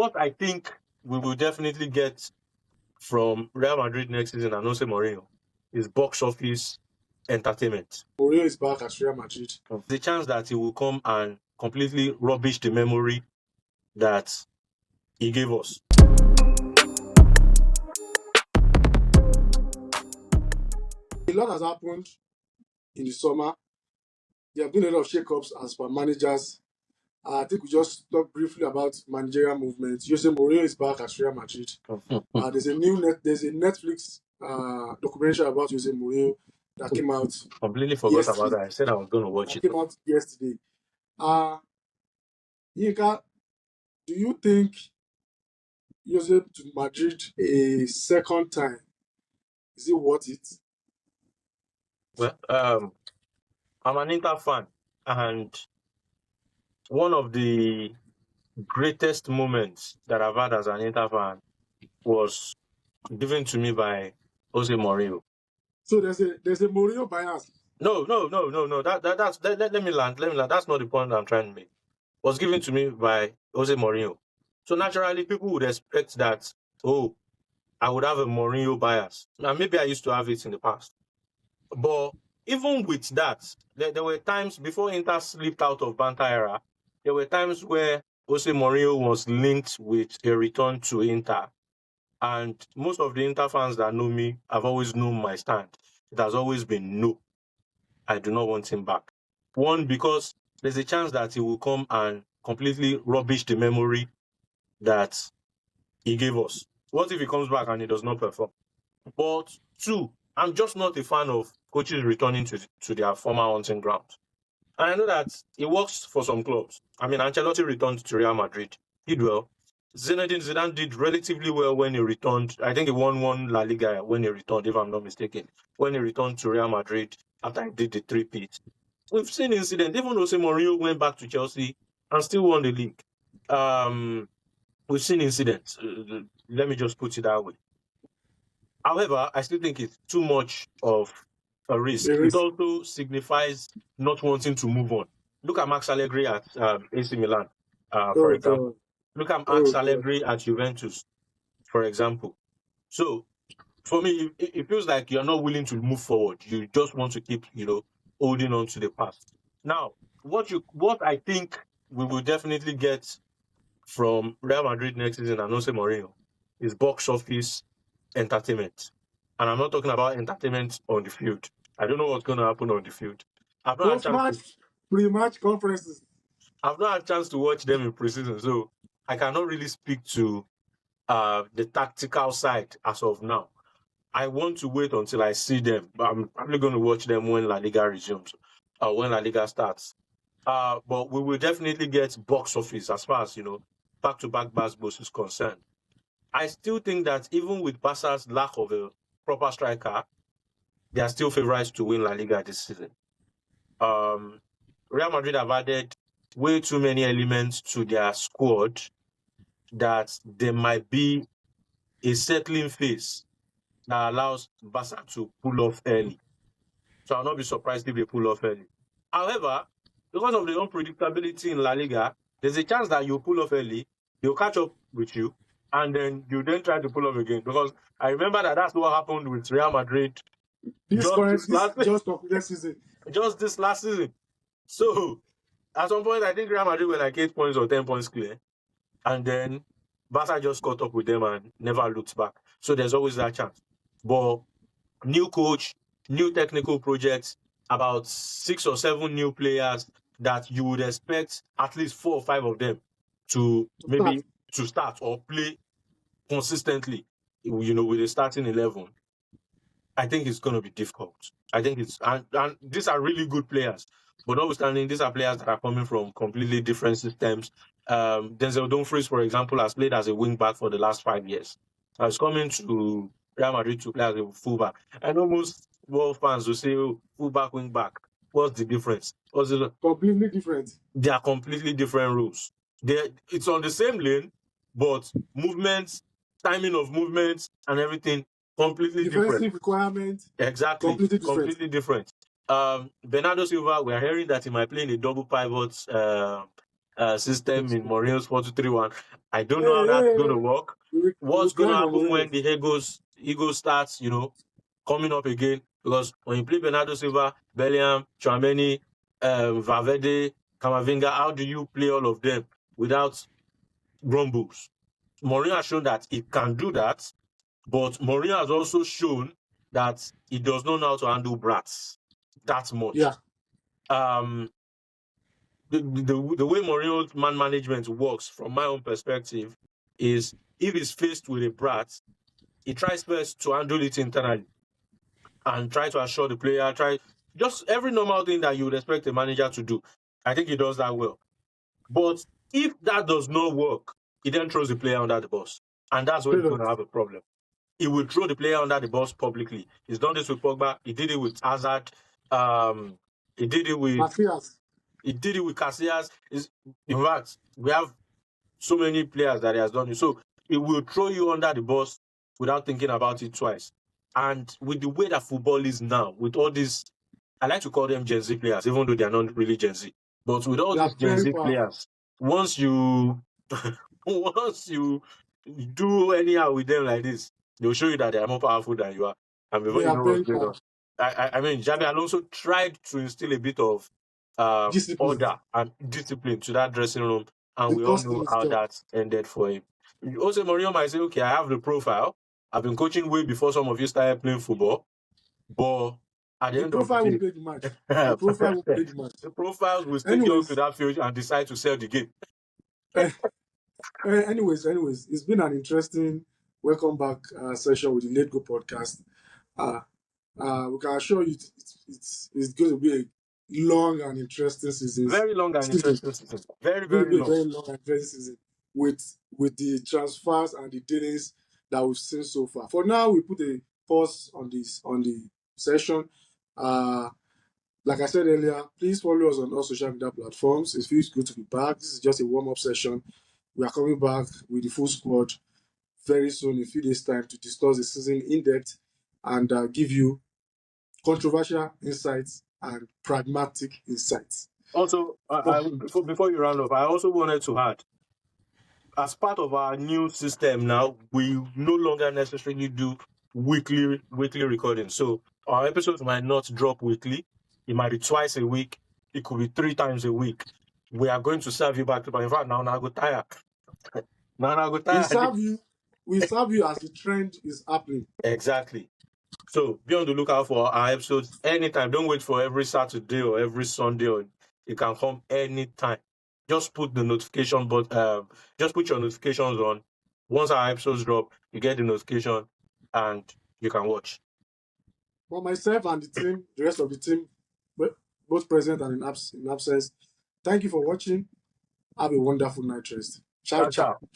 what I think we will definitely get from Real Madrid next season and José Mourinho is box office entertainment. Mourinho is back at Real Madrid. The chance that he will come and completely rubbish the memory that he gave us. A lot has happened in the summer. There have been a lot of shake-ups as per managers. I think we just talked briefly about managerial movement. José Mourinho is back at Real Madrid. There's a Netflix documentary about José Mourinho that came out. Completely forgot yesterday. about that. I said I was going to watch That it. came out yesterday. Yinka, do you think Jose to Madrid a second time, is it worth it? Well, I'm an Inter fan, and one of the greatest moments that I've had as an Inter fan was given to me by Jose Mourinho. So there's a Mourinho bias. No. Let me land. That's not the point I'm trying to make. Was given to me by Jose Mourinho. So naturally, people would expect that, I would have a Mourinho bias. Now, maybe I used to have it in the past. But even with that, there were times before Inter slipped out of banter era, there were times where Jose Mourinho was linked with a return to Inter. And most of the Inter fans that know me have always known my stand. It has always been no. I do not want him back. One, because there's a chance that he will come and completely rubbish the memory that he gave us. What if he comes back and he does not perform? But two, I'm just not a fan of coaches returning to their former hunting grounds. And I know that it works for some clubs. I mean, Ancelotti returned to Real Madrid. He did well. Zinedine Zidane did relatively well when he returned. I think he won one La Liga when he returned, if I'm not mistaken. When he returned to Real Madrid after he did the three-peat. We've seen incidents. Even Jose Mourinho went back to Chelsea and still won the league. We've seen incidents. Let me just put it that way. However, I still think it's too much of a risk. It also signifies not wanting to move on. Look at Max Allegri at AC Milan, for example. Look at Max Allegri at Juventus, for example. So, for me, it feels like you're not willing to move forward. You just want to keep, holding on to the past. Now, what I think we will definitely get from Real Madrid next season and Jose Mourinho is box office entertainment. And I'm not talking about entertainment on the field. I don't know what's going to happen on the field. Pre-match conferences. I've not had a chance to watch them in preseason, so I cannot really speak to the tactical side as of now. I want to wait until I see them, but I'm probably going to watch them when La Liga resumes, when La Liga starts. But we will definitely get box office as far as, back-to-back Basbos is concerned. I still think that even with Barca's lack of a proper striker, they are still favorites to win La Liga this season. Real Madrid have added way too many elements to their squad that there might be a settling phase that allows Barca to pull off early. So I'll not be surprised if they pull off early. However, because of the unpredictability in La Liga, there's a chance that you pull off early, they'll catch up with you, and then you then try to pull off again. Because I remember that's what happened with Real Madrid this last season. So at some point, I think Real Madrid were like 8 points or 10 points clear. And then Barca just caught up with them and never looked back. So there's always that chance. But new coach, new technical projects, about 6 or 7 new players that you would expect at least 4 or 5 of them to start or play consistently, with a starting 11. I think it's going to be difficult. I think and these are really good players. But notwithstanding, these are players that are coming from completely different systems. Denzel Dumfries, for example, has played as a wing back for the last 5 years. Has come into Real Madrid to play as a fullback. I know most world fans will say, fullback, wing back. What's the difference? Completely different. They are completely different rules. It's on the same lane, but movements, timing of movements, and everything completely different. Defensive requirements. Exactly. Completely different. Bernardo Silva, we are hearing that he might play in a double pivot system in Mourinho's 4-2-3-1. I don't know how Hey, that's hey, going hey. to work. We What's going to climb on happen when Mourinho. the ego starts, coming up again? Because when you play Bernardo Silva, Bellingham, Tchouaméni, Valverde, Camavinga, how do you play all of them without grumbles? Mourinho has shown that he can do that, but Mourinho has also shown that he does not know how to handle brats that much. Yeah. The way Mourinho's man management works, from my own perspective, is if he's faced with a brat, he tries first to handle it internally and try to assure the player, try just every normal thing that you would expect a manager to do. I think he does that well. But if that does not work, he then throws the player under the bus. And that's when he's going to have a problem. He will throw the player under the bus publicly. He's done this with Pogba. He did it with Hazard. He did it with Matthias. He did it with Casillas. In fact, we have so many players that he has done it. So he will throw you under the bus without thinking about it twice. And with the way that football is now, with all these, I like to call them Gen Z players, even though they are not really Gen Z. But with all They are these Gen very Z powerful. players, once you do anyhow with them like this, they'll show you that they are more powerful than you are. And before They you are know very what's going on. powerful. I mean, Xabi Alonso tried to instill a bit of Discipline. order and discipline to that dressing room, and It we all cost him know his how job. that ended for him. Jose Mourinho might say, okay, I have the profile. I've been coaching way before some of you started playing football, but at the The end of the profile will day, play the match. The profile will play the match. the profiles will take you onto Anyways, that field and decide to sell the game. eh, anyways, it's been an interesting welcome back session with the Late Go podcast. Uh, we can assure you it's going to be a long and interesting Very long and season. interesting season. Very, It's going to very be a long. very long and interesting season with the transfers and the dealings that we've seen so far. For now, we put a pause on the session. Like I said earlier, please follow us on all social media platforms. It feels good to be back. This is just a warm-up session. We are coming back with the full squad very soon, in a few days' time, to discuss the season in depth and give you controversial insights and pragmatic insights. Also, before you round up, I also wanted to add, as part of our new system now, we no longer necessarily do weekly recording. So our episodes might not drop weekly. It might be twice a week. It could be 3 times a week. We are going to serve you back to back. In fact, now I go tired. Now I go tired. We serve you as the trend is happening. Exactly. So be on the lookout for our episodes anytime. Don't wait for every Saturday or every Sunday. Or it can come anytime. Just put the notification, but just put your notifications on. Once our episodes drop, you get the notification and you can watch. For myself and the team, the rest of the team, both present and in absence, thank you for watching. Have a wonderful night rest. Ciao, Ciao, ciao. ciao.